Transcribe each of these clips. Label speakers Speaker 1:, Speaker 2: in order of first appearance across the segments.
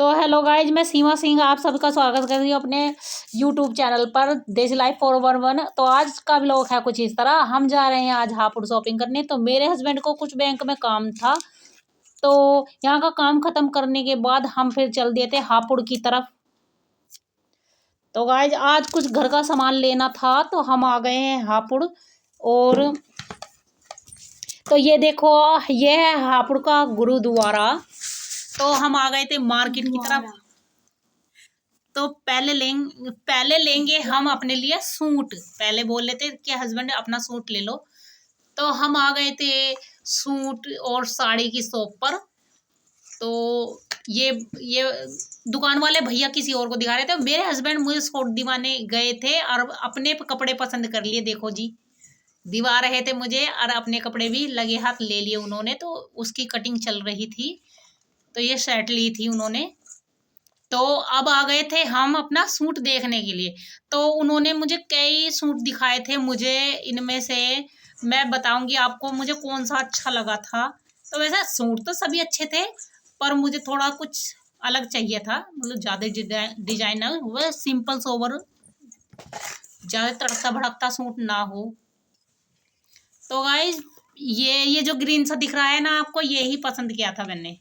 Speaker 1: तो hello guys, मैं सीमा सिंह आप सबका स्वागत कर रही हूँ अपने यूट्यूब चैनल पर देश लाइफ 411। तो आज का व्लॉग है कुछ इस तरह। हम जा रहे हैं आज हापुड़ शॉपिंग करने। तो मेरे हस्बैंड को कुछ बैंक में काम था, तो यहाँ का काम खत्म करने के बाद हम फिर चल दिए थे हापुड़ की तरफ। तो गाइज आज कुछ घर का सामान लेना था, तो हम आ गए हैं हापुड़। और तो ये देखो, ये है हापुड़ का गुरुद्वारा। तो हम आ गए थे मार्केट की तरफ। तो पहले लेंगे हम अपने लिए सूट। पहले बोल लेते कि हस्बैंड अपना सूट ले लो। तो हम आ गए थे सूट और साड़ी की शॉप पर। तो ये दुकान वाले भैया किसी और को दिखा रहे थे। मेरे हस्बैंड मुझे सूट दिवाने गए थे और अपने कपड़े पसंद कर लिए। देखो जी, दिवा रहे थे मुझे और अपने कपड़े भी लगे हाथ ले लिए उन्होंने। तो उसकी कटिंग चल रही थी, तो ये शर्ट ली थी उन्होंने। तो अब आ गए थे हम अपना सूट देखने के लिए। तो उन्होंने मुझे कई सूट दिखाए थे। मुझे इनमें से मैं बताऊंगी आपको मुझे कौन सा अच्छा लगा था। तो वैसे सूट तो सभी अच्छे थे, पर मुझे थोड़ा कुछ अलग चाहिए था। मतलब ज़्यादा डिजाइनर, वह सिंपल सोबर, ज़्यादा तड़कता भड़कता सूट ना हो। तो गाइस ये जो ग्रीन सा दिख रहा है ना आपको, ये ही पसंद किया था मैंने।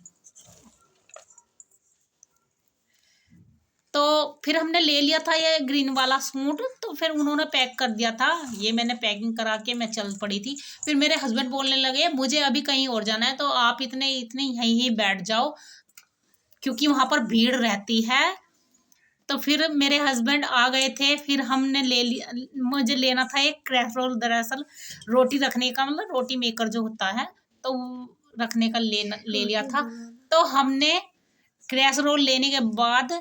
Speaker 1: तो फिर हमने ले लिया था ये ग्रीन वाला सूट। तो फिर उन्होंने पैक कर दिया था, ये मैंने पैकिंग करा के मैं चल पड़ी थी। फिर मेरे हस्बैंड बोलने लगे मुझे अभी कहीं और जाना है, तो आप इतने यहीं ही बैठ जाओ क्योंकि वहां पर भीड़ रहती है। तो फिर मेरे हस्बैंड आ गए थे। फिर हमने ले लिया, मुझे लेना था एक कैसरोल, दरअसल रोटी रखने का, मतलब रोटी मेकर जो होता है, तो रखने का ले लिया था। तो हमने कैसरोल लेने के बाद,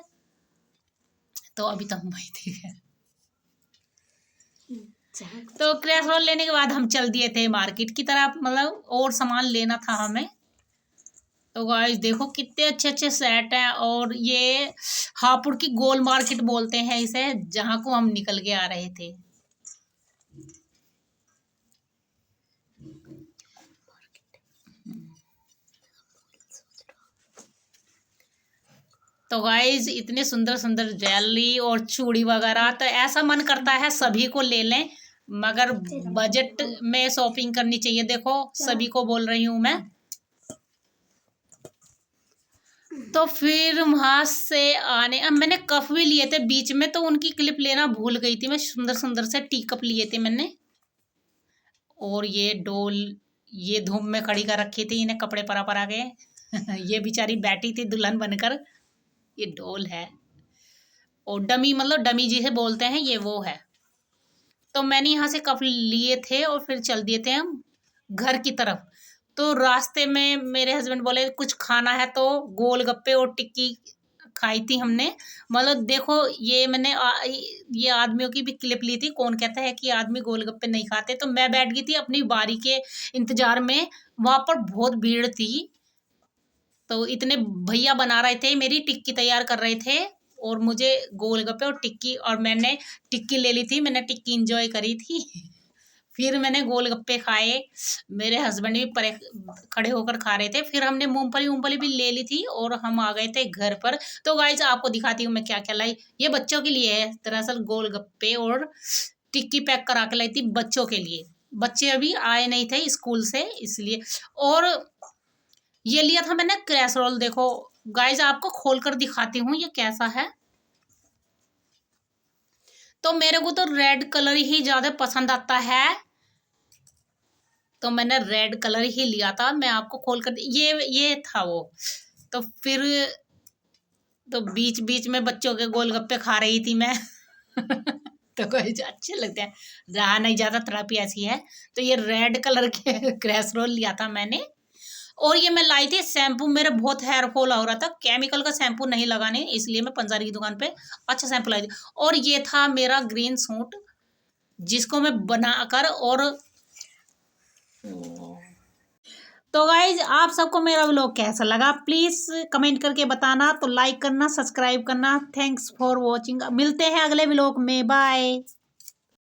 Speaker 1: तो अभी तो हम वही थे। तो क्रैश रोल लेने के बाद हम चल दिए थे मार्केट की तरफ, मतलब और सामान लेना था हमें। तो गाइस देखो कितने अच्छे अच्छे सेट हैं। और ये हापुड़ की गोल मार्केट बोलते हैं इसे, जहां को हम निकल के आ रहे थे। तो गाइस इतने सुंदर सुंदर ज्वेलरी और चूड़ी वगैरह, तो ऐसा मन करता है सभी को ले लें, मगर बजट में शॉपिंग करनी चाहिए। देखो सभी को बोल रही हूँ मैं। तो फिर वहां से आने, अब मैंने कप भी लिए थे बीच में, तो उनकी क्लिप लेना भूल गई थी मैं। सुंदर सुंदर से टी कप लिए थे मैंने। और ये डोल, ये धूप में खड़ी कर रखी थी, इन्हें कपड़े परा परा के ये बेचारी बैठी थी दुल्हन बनकर। ये डोल है और डमी, मतलब डमी जिसे बोलते हैं, ये वो है। तो मैंने यहाँ से कप लिए थे और फिर चल दिए थे हम घर की तरफ। तो रास्ते में मेरे हस्बैंड बोले कुछ खाना है, तो गोलगप्पे और टिक्की खाई थी हमने। मतलब देखो ये मैंने ये आदमियों की भी क्लिप ली थी। कौन कहता है कि आदमी गोलगप्पे नहीं खाते। तो मैं बैठ गई थी अपनी बारी के इंतजार में। वहां पर बहुत भीड़ थी। तो इतने भैया बना रहे थे, मेरी टिक्की तैयार कर रहे थे, और मुझे गोलगप्पे और टिक्की, और मैंने टिक्की ले ली थी, मैंने टिक्की इंजॉय करी थी फिर मैंने गोलगप्पे खाए। मेरे हस्बैंड भी परे खड़े होकर खा रहे थे। फिर हमने मूंगफली भी ले ली थी और हम आ गए थे घर पर। तो गाइस आपको दिखाती हूँ मैं क्या क्या लाई। ये बच्चों के लिए है, दरअसल गोलगप्पे और टिक्की पैक करा के लाई थी बच्चों के लिए। बच्चे अभी आए नहीं थे स्कूल से, इसलिए। और ये लिया था मैंने कैसरोल। देखो गाइस आपको खोलकर दिखाती हूँ ये कैसा है। तो मेरे को तो रेड कलर ही ज्यादा पसंद आता है, तो मैंने रेड कलर ही लिया था। मैं आपको खोल कर, ये था वो। तो फिर तो बीच बीच में बच्चों के गोलगप्पे खा रही थी मैं तो कुछ अच्छे लगते हैं, रहा नहीं जाता, थेरेपी ऐसी है। तो ये रेड कलर के क्रैश रोल लिया था मैंने। और ये मैं लाई थी शैम्पू, मेरा बहुत हेयर फॉल हो रहा था, केमिकल का शैम्पू नहीं लगाने, इसलिए मैं पंजारी की दुकान पे अच्छा शैम्पू लाई थी। और ये था मेरा ग्रीन सूट, जिसको मैं बनाकर, और तो गाइज आप सबको मेरा व्लॉग कैसा लगा प्लीज कमेंट करके बताना। तो लाइक करना, सब्सक्राइब करना। Thanks for watching. मिलते हैं अगले व्लॉग में, बाय।